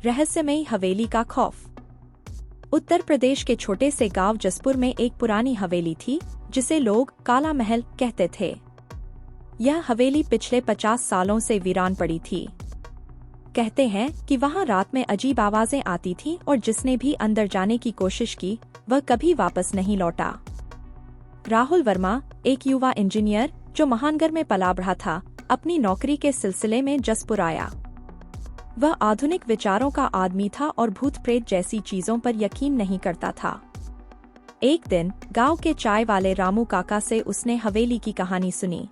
रहस्यमयी हवेली का खौफ। उत्तर प्रदेश के छोटे से गांव जसपुर में एक पुरानी हवेली थी जिसे लोग काला महल कहते थे। यह हवेली पिछले 50 सालों से वीरान पड़ी थी। कहते हैं कि वहां रात में अजीब आवाजें आती थीं और जिसने भी अंदर जाने की कोशिश की वह कभी वापस नहीं लौटा। राहुल वर्मा, एक युवा इंजीनियर जो महानगर में पला बढ़ा था, अपनी नौकरी के सिलसिले में जसपुर आया। वह आधुनिक विचारों का आदमी था और भूत प्रेत जैसी चीजों पर यकीन नहीं करता था। एक दिन गांव के चाय वाले रामू काका से उसने हवेली की कहानी सुनी।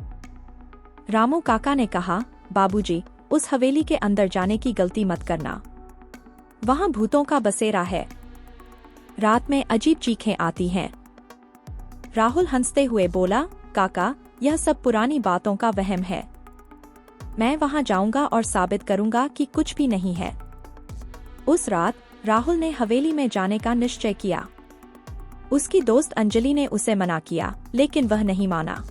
रामू काका ने कहा, बाबूजी, उस हवेली के अंदर जाने की गलती मत करना। वहां भूतों का बसेरा है। रात में अजीब चीखें आती हैं। राहुल हंसते हुए बोला, काका, यह सब पुरानी बातों का वहम है। मैं वहां जाऊंगा और साबित करूंगा कि कुछ भी नहीं है। उस रात राहुल ने हवेली में जाने का निश्चय किया। उसकी दोस्त अंजलि ने उसे मना किया, लेकिन वह नहीं माना।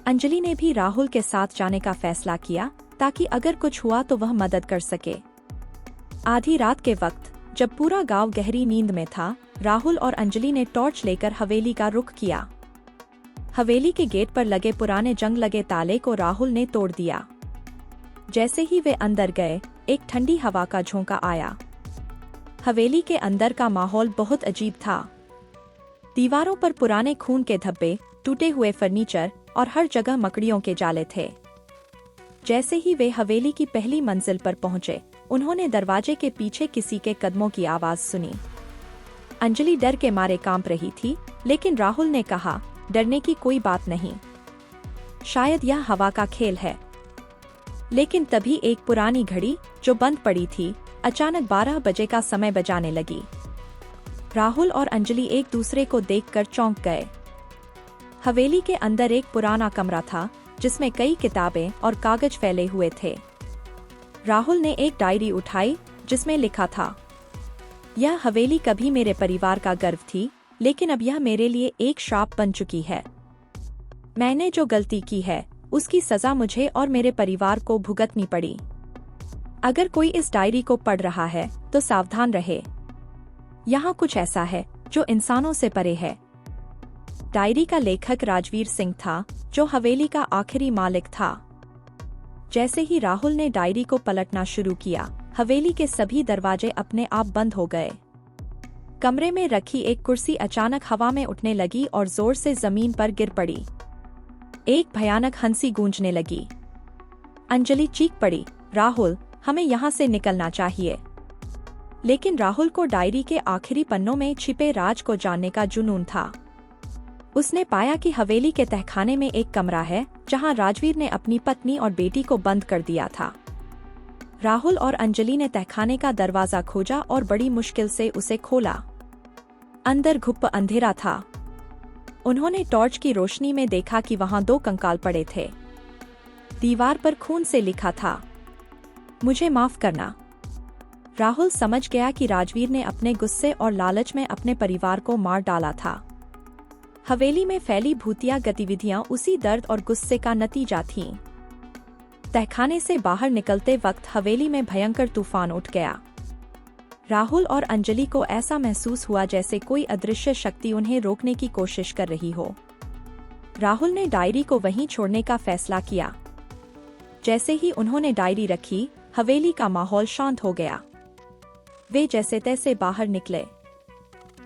अंजलि ने भी राहुल के साथ जाने का फैसला किया ताकि अगर कुछ हुआ तो वह मदद कर सके। आधी रात के वक्त जब पूरा गांव गहरी नींद में था, राहुल और अंजलि ने टॉर्च लेकर हवेली का रुख किया। हवेली के गेट पर लगे पुराने जंग लगे ताले को राहुल ने तोड़ दिया। जैसे ही वे अंदर गए, एक ठंडी हवा का झोंका आया। हवेली के अंदर का माहौल बहुत अजीब था। दीवारों पर पुराने खून के धब्बे, टूटे हुए फर्नीचर और हर जगह मकड़ियों के जाले थे। जैसे ही वे हवेली की पहली मंजिल पर पहुंचे, उन्होंने दरवाजे के पीछे किसी के कदमों की आवाज सुनी। अंजलि डर के मारे कांप रही थी, लेकिन राहुल ने कहा, डरने की कोई बात नहीं, शायद यह हवा का खेल है। लेकिन तभी एक पुरानी घड़ी जो बंद पड़ी थी, अचानक 12 बजे का समय बजाने लगी। राहुल और अंजलि एक दूसरे को देखकर चौंक गए। हवेली के अंदर एक पुराना कमरा था जिसमें कई किताबें और कागज फैले हुए थे। राहुल ने एक डायरी उठाई जिसमें लिखा था, यह हवेली कभी मेरे परिवार का गर्व थी, लेकिन अब यह मेरे लिए एक श्राप बन चुकी है। मैंने जो गलती की है उसकी सजा मुझे और मेरे परिवार को भुगतनी पड़ी। अगर कोई इस डायरी को पढ़ रहा है तो सावधान रहे। यहाँ कुछ ऐसा है जो इंसानों से परे है। डायरी का लेखक राजवीर सिंह था, जो हवेली का आखिरी मालिक था। जैसे ही राहुल ने डायरी को पलटना शुरू किया, हवेली के सभी दरवाजे अपने आप बंद हो गए। कमरे में रखी एक कुर्सी अचानक हवा में उठने लगी और जोर से जमीन पर गिर पड़ी। एक भयानक हंसी गूंजने लगी। अंजलि चीख पड़ी, राहुल, हमें यहाँ से निकलना चाहिए। लेकिन राहुल को डायरी के आखिरी पन्नों में छिपे राज को जानने का जुनून था। उसने पाया कि हवेली के तहखाने में एक कमरा है जहाँ राजवीर ने अपनी पत्नी और बेटी को बंद कर दिया था। राहुल और अंजलि ने तहखाने का दरवाजा खोजा और बड़ी मुश्किल से उसे खोला। अंदर घुप्प अंधेरा था। उन्होंने टॉर्च की रोशनी में देखा कि वहां 2 कंकाल पड़े थे। दीवार पर खून से लिखा था, मुझे माफ करना। राहुल समझ गया कि राजवीर ने अपने गुस्से और लालच में अपने परिवार को मार डाला था। हवेली में फैली भूतिया गतिविधियां उसी दर्द और गुस्से का नतीजा थीं। तहखाने से बाहर निकलते वक्त हवेली में भयंकर तूफान उठ गया। राहुल और अंजलि को ऐसा महसूस हुआ जैसे कोई अदृश्य शक्ति उन्हें रोकने की कोशिश कर रही हो। राहुल ने डायरी को वहीं छोड़ने का फैसला किया। जैसे ही उन्होंने डायरी रखी, हवेली का माहौल शांत हो गया। वे जैसे तैसे बाहर निकले।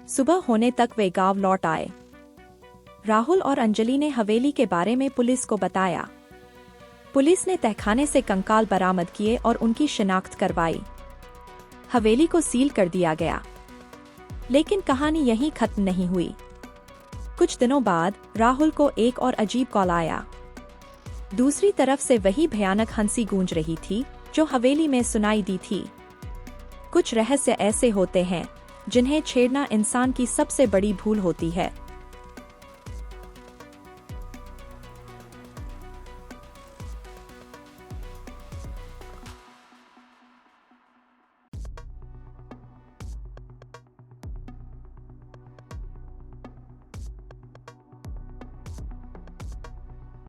सुबह होने तक वे गांव लौट आए। राहुल और अंजलि ने हवेली के बारे में पुलिस को बताया। पुलिस ने तहखाने से कंकाल बरामद किए और उनकी शिनाख्त करवाई। हवेली को सील कर दिया गया। लेकिन कहानी यहीं खत्म नहीं हुई। कुछ दिनों बाद राहुल को एक और अजीब कॉल आया। दूसरी तरफ से वही भयानक हंसी गूंज रही थी जो हवेली में सुनाई दी थी। कुछ रहस्य ऐसे होते हैं जिन्हें छेड़ना इंसान की सबसे बड़ी भूल होती है।